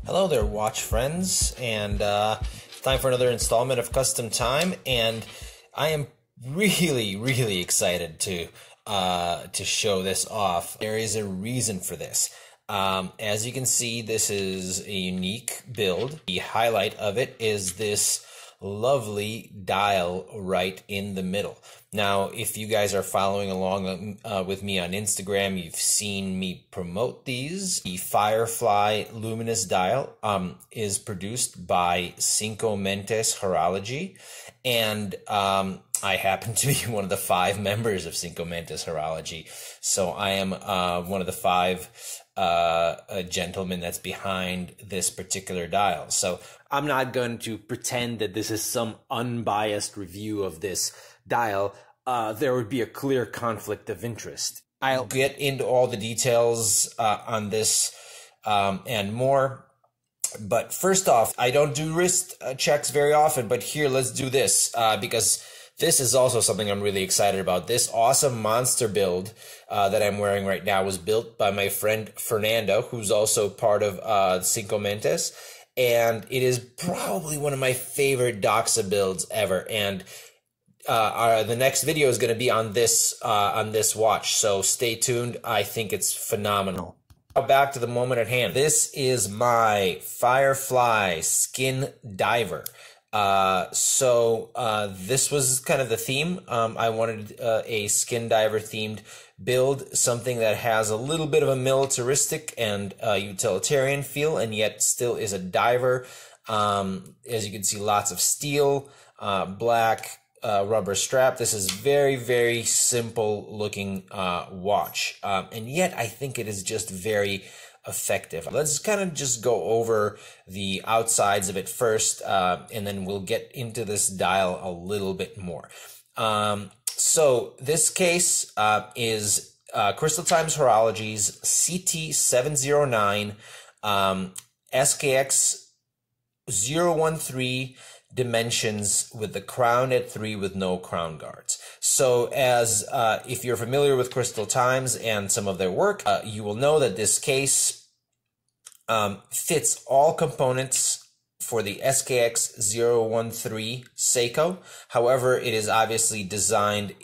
Hello there, watch friends, and time for another installment of Custom Time, and I am really excited to show this off. There is a reason for this. As you can see, this is a unique build. The highlight of it is this lovely dial right in the middle. Now, if you guys are following along with me on Instagram, you've seen me promote these. The FireFly luminous dial is produced by Cinco Mentes Horology, and I happen to be one of the 5 members of Cinco Mentes Horology, so I am one of the 5 gentleman that's behind this particular dial. So I'm not going to pretend that this is some unbiased review of this dial. There would be a clear conflict of interest. I'll get into all the details on this and more. But first off, I don't do wrist checks very often, but here, let's do this because this is also something I'm really excited about. This awesome monster build that I'm wearing right now was built by my friend Fernando, who's also part of Cinco Mentes, and it is probably one of my favorite Doxa builds ever. And the next video is going to be on this watch, so stay tuned. I think it's phenomenal. Now back to the moment at hand. This is my FireFly Skindiver. This was kind of the theme. I wanted a Skindiver themed build, something that has a little bit of a militaristic and utilitarian feel, and yet still is a diver. As you can see, lots of steel, black rubber strap. This is very simple looking watch, and yet I think it is just very effective. Let's kind of just go over the outsides of it first, and then we'll get into this dial a little bit more. So this case is CrystalTimes Horology's CT709 Skx013 dimensions with the crown at 3 with no crown guards. So as if you're familiar with CrystalTimes and some of their work, you will know that this case fits all components for the Skx013 Seiko. However, it is obviously designed,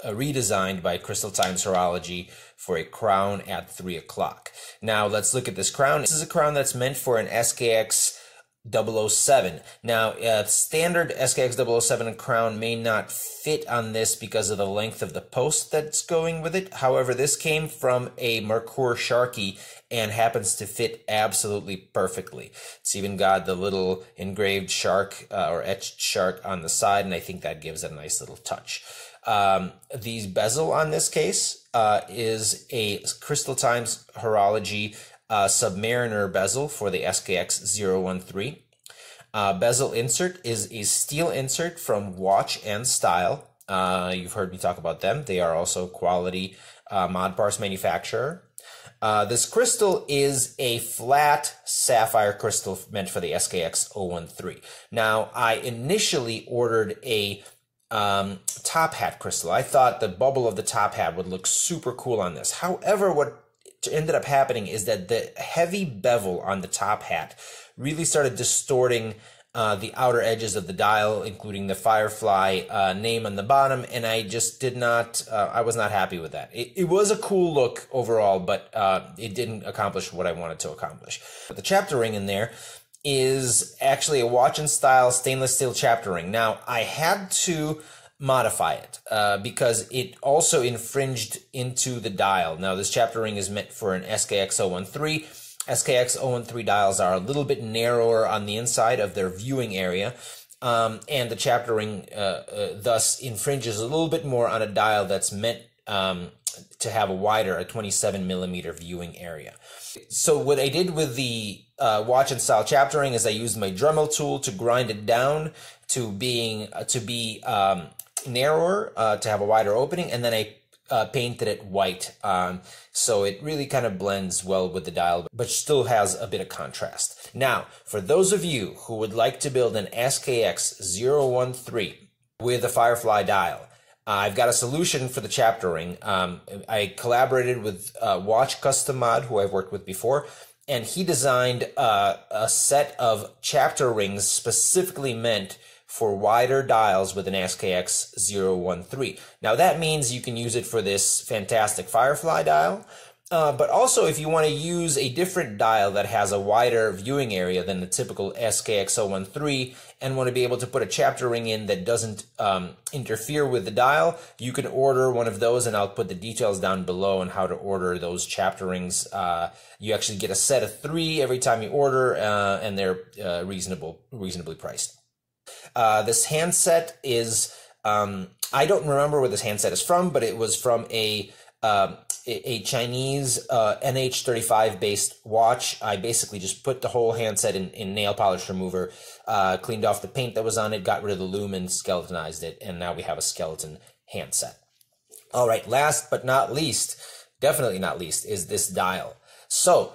redesigned by CrystalTimes Horology for a crown at 3 o'clock. Now let's look at this crown. This is a crown that's meant for an Skx007. Now, standard Skx007 crown may not fit on this because of the length of the post that's going with it. However, this came from a Merkur Sharkey and happens to fit absolutely perfectly. It's even got the little engraved shark or etched shark on the side, and I think that gives it a nice little touch. The bezel on this case is a CrystalTimes Horology Submariner bezel for the Skx013. Bezel insert is a steel insert from Watch and Style. You've heard me talk about them. They are also quality mod parts manufacturer. This crystal is a flat sapphire crystal meant for the Skx013. Now, I initially ordered a top hat crystal. I thought the bubble of the top hat would look super cool on this. However, what ended up happening is that the heavy bevel on the top hat really started distorting the outer edges of the dial, including the FireFly name on the bottom, and I just did not, I was not happy with that. It was a cool look overall, but it didn't accomplish what I wanted to accomplish. But the chapter ring in there is actually a Watch and Style stainless steel chapter ring. Now, I had to modify it because it also infringed into the dial. Now, this chapter ring is meant for an Skx013. Skx013 dials are a little bit narrower on the inside of their viewing area, and the chapter ring thus infringes a little bit more on a dial that's meant to have a 27mm viewing area. So what I did with the Watch and Style chapter ring is I used my Dremel tool to grind it down to be narrower, to have a wider opening, and then I painted it white, so it really kind of blends well with the dial, but still has a bit of contrast. Now, for those of you who would like to build an Skx013 with a FireFly dial, I've got a solution for the chapter ring. I collaborated with Watch Custom Mod, who I've worked with before, and he designed a set of chapter rings specifically meant for wider dials with an Skx013. Now that means you can use it for this fantastic FireFly dial, but also if you want to use a different dial that has a wider viewing area than the typical Skx013 and want to be able to put a chapter ring in that doesn't interfere with the dial, you can order one of those, and I'll put the details down below on how to order those chapter rings. You actually get a set of 3 every time you order, and they're reasonably priced. This handset is, I don't remember where this handset is from, but it was from a Chinese NH35 based watch. I basically just put the whole handset in nail polish remover, cleaned off the paint that was on it, got rid of the lumen, and skeletonized it, and now we have a skeleton handset. All right, last but not least, definitely not least, is this dial. So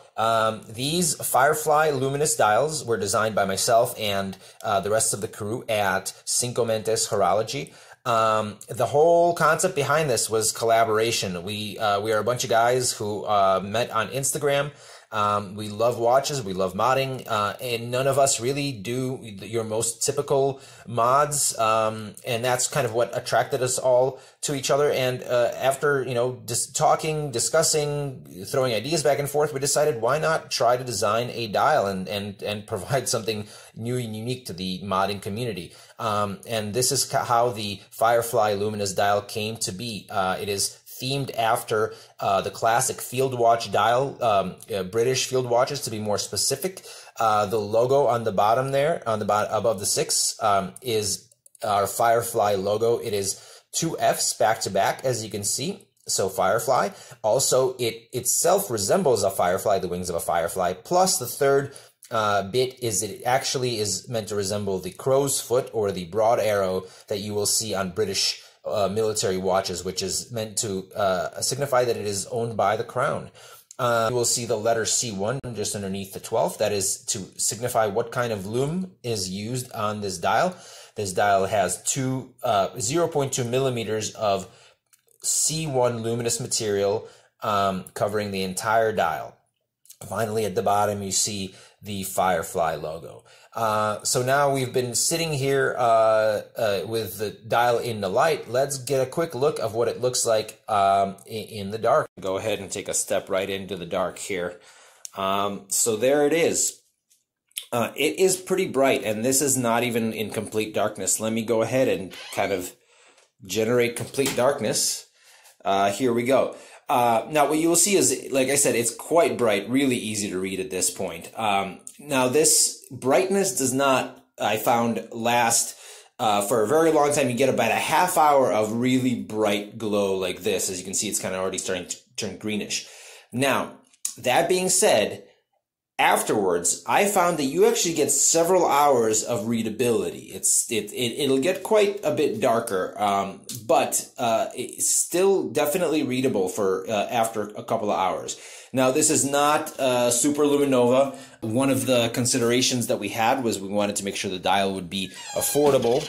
these FireFly luminous dials were designed by myself and the rest of the crew at Cinco Mentes Horology. The whole concept behind this was collaboration. We are a bunch of guys who met on Instagram. We love watches, we love modding, and none of us really do your most typical mods, and that's kind of what attracted us all to each other. And after, you know, just talking, discussing, throwing ideas back and forth, we decided why not try to design a dial and provide something new and unique to the modding community. And this is how the FireFly Luminous dial came to be. It is themed after the classic field watch dial, British field watches to be more specific. The logo on the bottom there, on the bottom above the 6, is our FireFly logo. It is 2 Fs back to back, as you can see. So FireFly. Also, it itself resembles a firefly, the wings of a firefly. Plus, the third bit is it actually is meant to resemble the crow's foot or the broad arrow that you will see on British military watches, which is meant to signify that it is owned by the crown. You will see the letter C1 just underneath the 12th. That is to signify what kind of lume is used on this dial. This dial has 0.2 millimeters of C1 luminous material covering the entire dial. Finally, at the bottom, you see the FireFly logo. So now we've been sitting here with the dial in the light. Let's get a quick look of what it looks like in the dark. Go ahead and take a step right into the dark here. So there it is. It is pretty bright, and this is not even in complete darkness. Let me go ahead and kind of generate complete darkness. Here we go. Now what you will see is, like I said, it's quite bright, really easy to read at this point. Now this brightness does not, I found, last for a very long time. You get about a half hour of really bright glow like this. As you can see, it's kind of already starting to turn greenish. Now, that being said, afterwards, I found that you actually get several hours of readability. It'll get quite a bit darker, but it's still definitely readable for after a couple of hours. Now, this is not super luminova. One of the considerations that we had was we wanted to make sure the dial would be affordable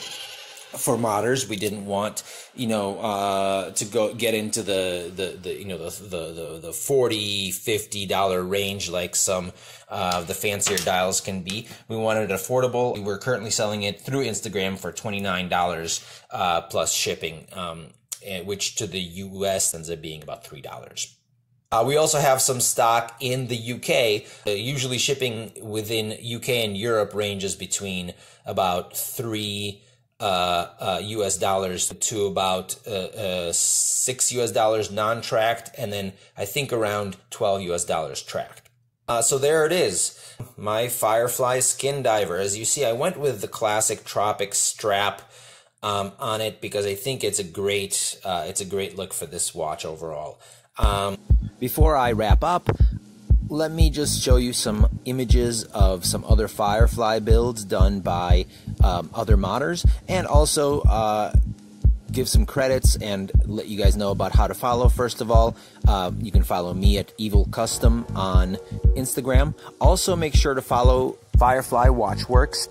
for modders. We didn't want, you know, to get into the $40-50 range like some of the fancier dials can be. We wanted it affordable. We're currently selling it through Instagram for $29 plus shipping, which to the US ends up being about $3. We also have some stock in the UK. Usually shipping within UK and Europe ranges between about $3 US dollars to about $6 US dollars non-tracked, and then I think around $12 US dollars tracked. So there it is, my FireFly Skindiver. As you see, I went with the classic Tropic strap on it because I think it's a great look for this watch overall. Before I wrap up, let me just show you some images of some other FireFly builds done by other modders, and also give some credits and let you guys know about how to follow. First of all, you can follow me at Evil Custom on Instagram. Also, make sure to follow FireFly Watchworks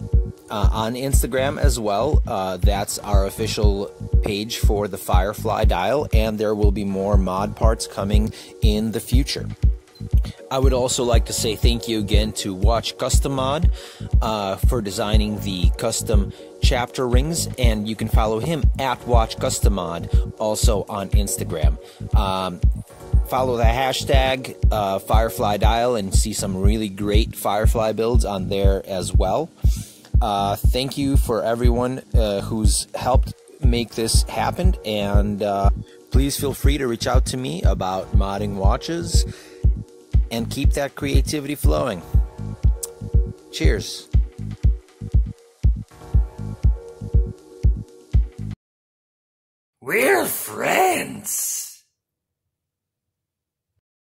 on Instagram as well. That's our official page for the FireFly dial, and there will be more mod parts coming in the future. I would also like to say thank you again to Watch Custom Mod for designing the custom chapter rings, and you can follow him at Watch Custom Mod also on Instagram. Follow the hashtag FireFly Dial and see some really great Firefly builds on there as well. Thank you for everyone who's helped make this happen, and please feel free to reach out to me about modding watches and keep that creativity flowing. Cheers. We're friends.